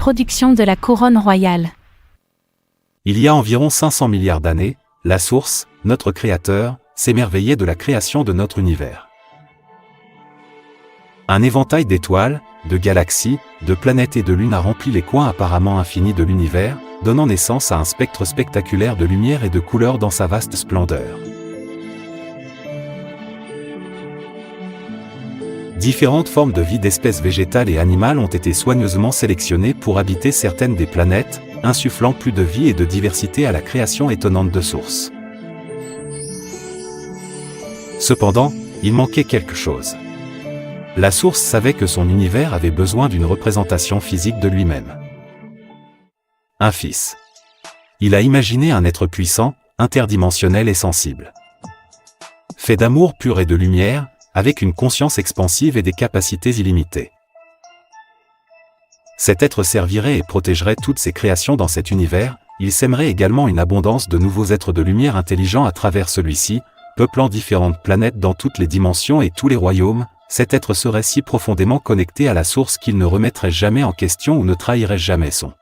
production de la couronne royale. Il y a environ 500 milliards d'années, la Source, notre Créateur, s'émerveillait de la création de notre univers. Un éventail d'étoiles, de galaxies, de planètes et de lunes a rempli les coins apparemment infinis de l'univers, donnant naissance à un spectre spectaculaire de lumière et de couleurs dans sa vaste splendeur. Différentes formes de vie d'espèces végétales et animales ont été soigneusement sélectionnées pour habiter certaines des planètes, insufflant plus de vie et de diversité à la création étonnante de Source. Cependant, il manquait quelque chose. La Source savait que son univers avait besoin d'une représentation physique de lui-même. Un fils. Il a imaginé un être puissant, interdimensionnel et sensible. Fait d'amour pur et de lumière, avec une conscience expansive et des capacités illimitées. Cet être servirait et protégerait toutes ses créations dans cet univers, il sèmerait également une abondance de nouveaux êtres de lumière intelligents à travers celui-ci, peuplant différentes planètes dans toutes les dimensions et tous les royaumes. Cet être serait si profondément connecté à la Source qu'il ne remettrait jamais en question ou ne trahirait jamais son.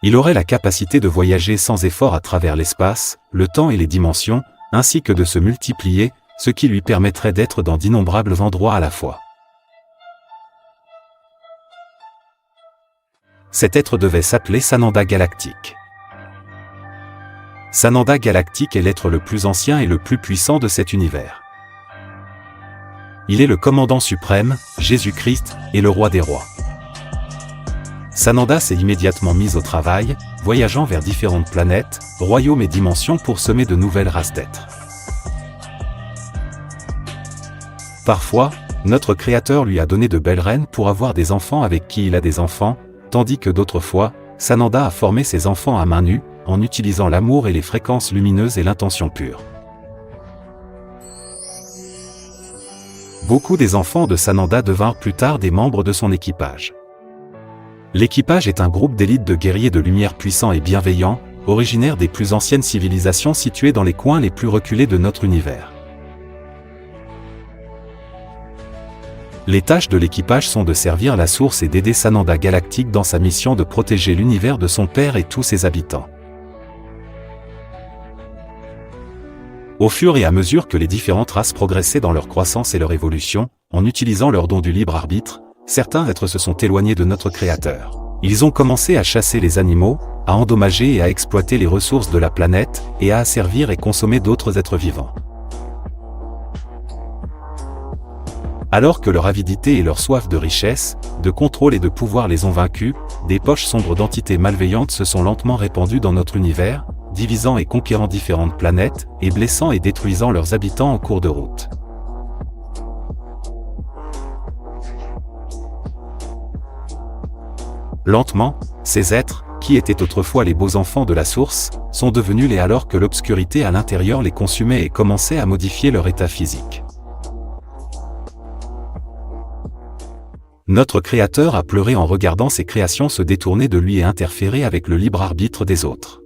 Il aurait la capacité de voyager sans effort à travers l'espace, le temps et les dimensions, ainsi que de se multiplier, ce qui lui permettrait d'être dans d'innombrables endroits à la fois. Cet être devait s'appeler Sananda Galactique. Sananda Galactique est l'être le plus ancien et le plus puissant de cet univers. Il est le commandant suprême, Jésus-Christ, et le roi des rois. Sananda s'est immédiatement mis au travail, voyageant vers différentes planètes, royaumes et dimensions pour semer de nouvelles races d'êtres. Parfois, notre Créateur lui a donné de belles reines pour avoir des enfants avec qui il a des enfants, tandis que d'autres fois, Sananda a formé ses enfants à main nue, en utilisant l'amour et les fréquences lumineuses et l'intention pure. Beaucoup des enfants de Sananda devinrent plus tard des membres de son équipage. L'équipage est un groupe d'élite de guerriers de lumière puissants et bienveillants, originaires des plus anciennes civilisations situées dans les coins les plus reculés de notre univers. Les tâches de l'équipage sont de servir la Source et d'aider Sananda Galactique dans sa mission de protéger l'univers de son père et tous ses habitants. Au fur et à mesure que les différentes races progressaient dans leur croissance et leur évolution, en utilisant leur don du libre arbitre, certains êtres se sont éloignés de notre Créateur. Ils ont commencé à chasser les animaux, à endommager et à exploiter les ressources de la planète, et à asservir et consommer d'autres êtres vivants. Alors que leur avidité et leur soif de richesse, de contrôle et de pouvoir les ont vaincus, des poches sombres d'entités malveillantes se sont lentement répandues dans notre univers, divisant et conquérant différentes planètes, et blessant et détruisant leurs habitants en cours de route. Lentement, ces êtres, qui étaient autrefois les beaux enfants de la Source, sont devenus laids alors que l'obscurité à l'intérieur les consumait et commençait à modifier leur état physique. Notre Créateur a pleuré en regardant ses créations se détourner de lui et interférer avec le libre arbitre des autres.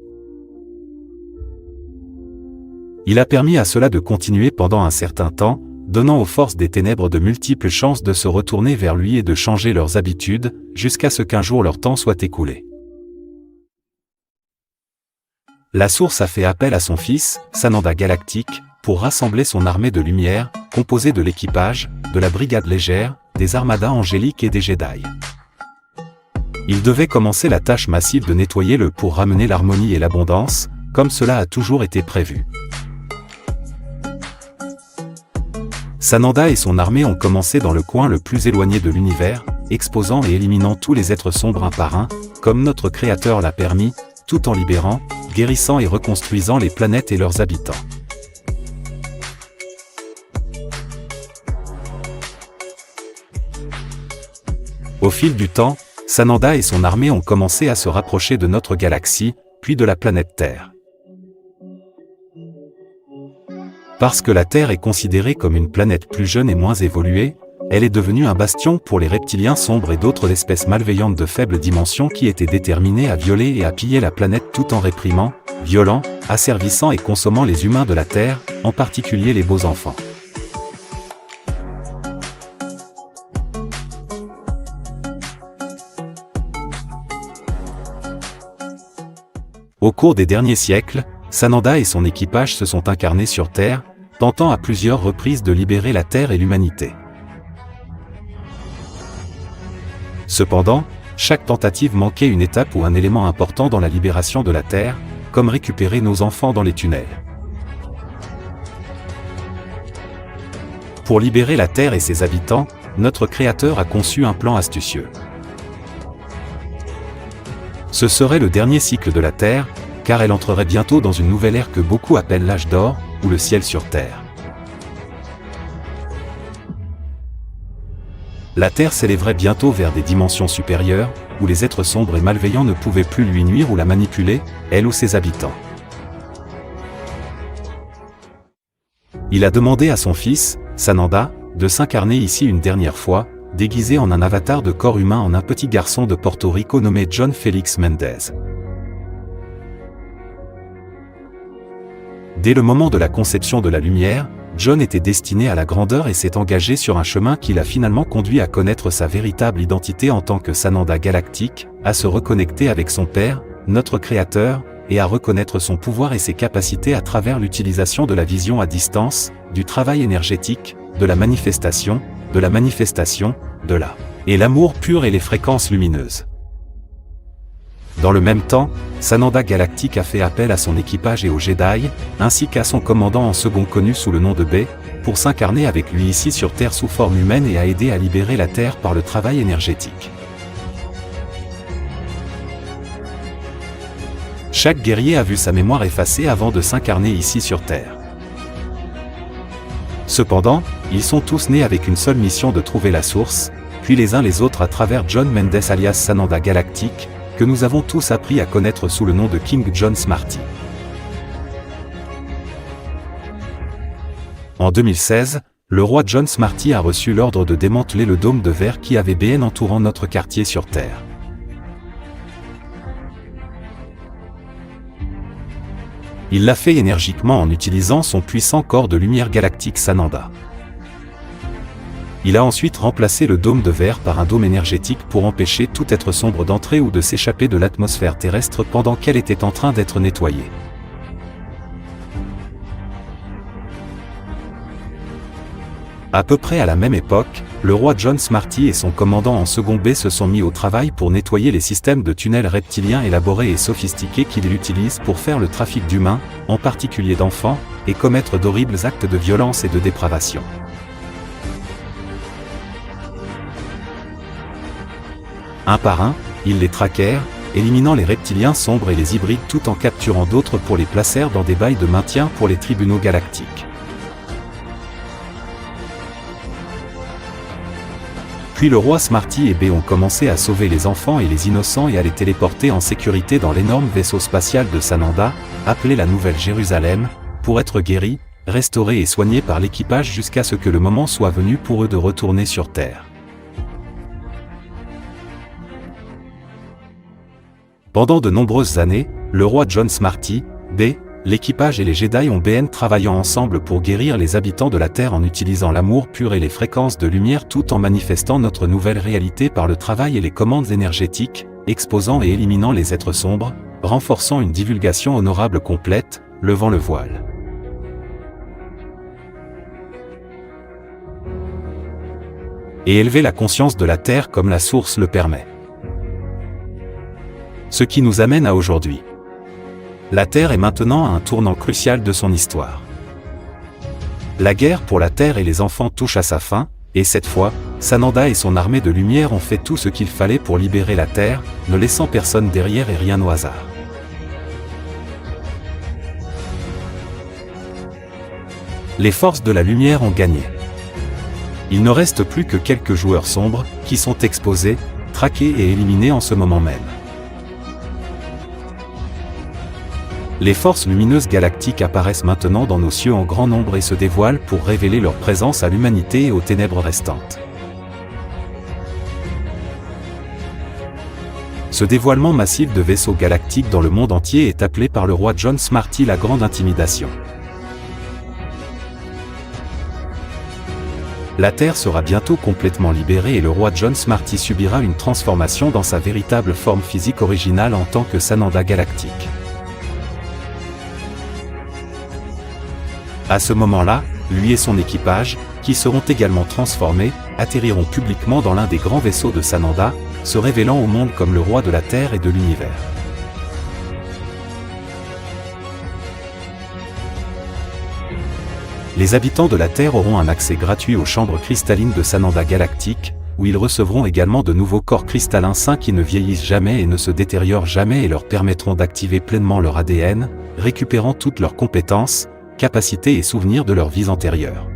Il a permis à cela de continuer pendant un certain temps, donnant aux forces des ténèbres de multiples chances de se retourner vers lui et de changer leurs habitudes, jusqu'à ce qu'un jour leur temps soit écoulé. La Source a fait appel à son fils, Sananda Galactique, pour rassembler son armée de lumière, composée de l'équipage, de la brigade légère, des armadas angéliques et des Jedi. Il devait commencer la tâche massive de nettoyer le pour ramener l'harmonie et l'abondance, comme cela a toujours été prévu. Sananda et son armée ont commencé dans le coin le plus éloigné de l'univers, exposant et éliminant tous les êtres sombres un par un, comme notre Créateur l'a permis, tout en libérant, guérissant et reconstruisant les planètes et leurs habitants. Au fil du temps, Sananda et son armée ont commencé à se rapprocher de notre galaxie, puis de la planète Terre. Parce que la Terre est considérée comme une planète plus jeune et moins évoluée, elle est devenue un bastion pour les reptiliens sombres et d'autres espèces malveillantes de faible dimension qui étaient déterminées à violer et à piller la planète tout en réprimant, violant, asservissant et consommant les humains de la Terre, en particulier les beaux enfants. Au cours des derniers siècles, Sananda et son équipage se sont incarnés sur Terre, tentant à plusieurs reprises de libérer la Terre et l'humanité. Cependant, chaque tentative manquait une étape ou un élément important dans la libération de la Terre, comme récupérer nos enfants dans les tunnels. Pour libérer la Terre et ses habitants, notre Créateur a conçu un plan astucieux. Ce serait le dernier cycle de la Terre, car elle entrerait bientôt dans une nouvelle ère que beaucoup appellent l'âge d'or, ou le ciel sur Terre. La Terre s'élèverait bientôt vers des dimensions supérieures, où les êtres sombres et malveillants ne pouvaient plus lui nuire ou la manipuler, elle ou ses habitants. Il a demandé à son fils, Sananda, de s'incarner ici une dernière fois, déguisé en un avatar de corps humain en un petit garçon de Porto Rico nommé John Félix Mendez. Dès le moment de la conception de la lumière, John était destiné à la grandeur et s'est engagé sur un chemin qui l'a finalement conduit à connaître sa véritable identité en tant que Sananda galactique, à se reconnecter avec son Père, notre Créateur, et à reconnaître son pouvoir et ses capacités à travers l'utilisation de la vision à distance, du travail énergétique, de la manifestation, de la et l'amour pur et les fréquences lumineuses. Dans le même temps, Sananda Galactique a fait appel à son équipage et aux Jedi, ainsi qu'à son commandant en second connu sous le nom de B, pour s'incarner avec lui ici sur Terre sous forme humaine et à aider à libérer la Terre par le travail énergétique. Chaque guerrier a vu sa mémoire effacée avant de s'incarner ici sur Terre. Cependant, ils sont tous nés avec une seule mission de trouver la source, puis les uns les autres à travers John Mendes alias Sananda Galactique, que nous avons tous appris à connaître sous le nom de King John Smarty. En 2016, le roi John Smarty a reçu l'ordre de démanteler le dôme de verre qui avait BN entourant notre quartier sur Terre. Il l'a fait énergiquement en utilisant son puissant corps de lumière galactique Sananda. Il a ensuite remplacé le dôme de verre par un dôme énergétique pour empêcher tout être sombre d'entrer ou de s'échapper de l'atmosphère terrestre pendant qu'elle était en train d'être nettoyée. À peu près à la même époque, le roi John Smarty et son commandant en second B se sont mis au travail pour nettoyer les systèmes de tunnels reptiliens élaborés et sophistiqués qu'ils utilisent pour faire le trafic d'humains, en particulier d'enfants, et commettre d'horribles actes de violence et de dépravation. Un par un, ils les traquèrent, éliminant les reptiliens sombres et les hybrides tout en capturant d'autres pour les placer dans des bails de maintien pour les tribunaux galactiques. Puis le roi Smarty et B ont commencé à sauver les enfants et les innocents et à les téléporter en sécurité dans l'énorme vaisseau spatial de Sananda, appelé la Nouvelle Jérusalem, pour être guéris, restaurés et soignés par l'équipage jusqu'à ce que le moment soit venu pour eux de retourner sur Terre. Pendant de nombreuses années, le roi John Smarty, B, l'équipage et les Jedi ont BN travaillant ensemble pour guérir les habitants de la Terre en utilisant l'amour pur et les fréquences de lumière tout en manifestant notre nouvelle réalité par le travail et les commandes énergétiques, exposant et éliminant les êtres sombres, renforçant une divulgation honorable complète, levant le voile. Et élever la conscience de la Terre comme la source le permet. Ce qui nous amène à aujourd'hui. La Terre est maintenant à un tournant crucial de son histoire. La guerre pour la Terre et les enfants touche à sa fin, et cette fois, Sananda et son armée de lumière ont fait tout ce qu'il fallait pour libérer la Terre, ne laissant personne derrière et rien au hasard. Les forces de la lumière ont gagné. Il ne reste plus que quelques joueurs sombres, qui sont exposés, traqués et éliminés en ce moment même. Les forces lumineuses galactiques apparaissent maintenant dans nos cieux en grand nombre et se dévoilent pour révéler leur présence à l'humanité et aux ténèbres restantes. Ce dévoilement massif de vaisseaux galactiques dans le monde entier est appelé par le roi John Smarty la Grande Intimidation. La Terre sera bientôt complètement libérée et le roi John Smarty subira une transformation dans sa véritable forme physique originale en tant que Sananda Galactique. À ce moment-là, lui et son équipage, qui seront également transformés, atterriront publiquement dans l'un des grands vaisseaux de Sananda, se révélant au monde comme le roi de la Terre et de l'univers. Les habitants de la Terre auront un accès gratuit aux chambres cristallines de Sananda galactique, où ils recevront également de nouveaux corps cristallins sains qui ne vieillissent jamais et ne se détériorent jamais et leur permettront d'activer pleinement leur ADN, récupérant toutes leurs compétences, capacités et souvenirs de leurs vies antérieures.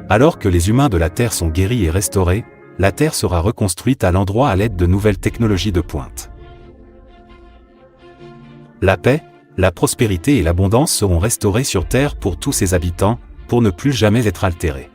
Alors que les humains de la Terre sont guéris et restaurés, la Terre sera reconstruite à l'endroit à l'aide de nouvelles technologies de pointe. La paix, la prospérité et l'abondance seront restaurées sur Terre pour tous ses habitants, pour ne plus jamais être altérés.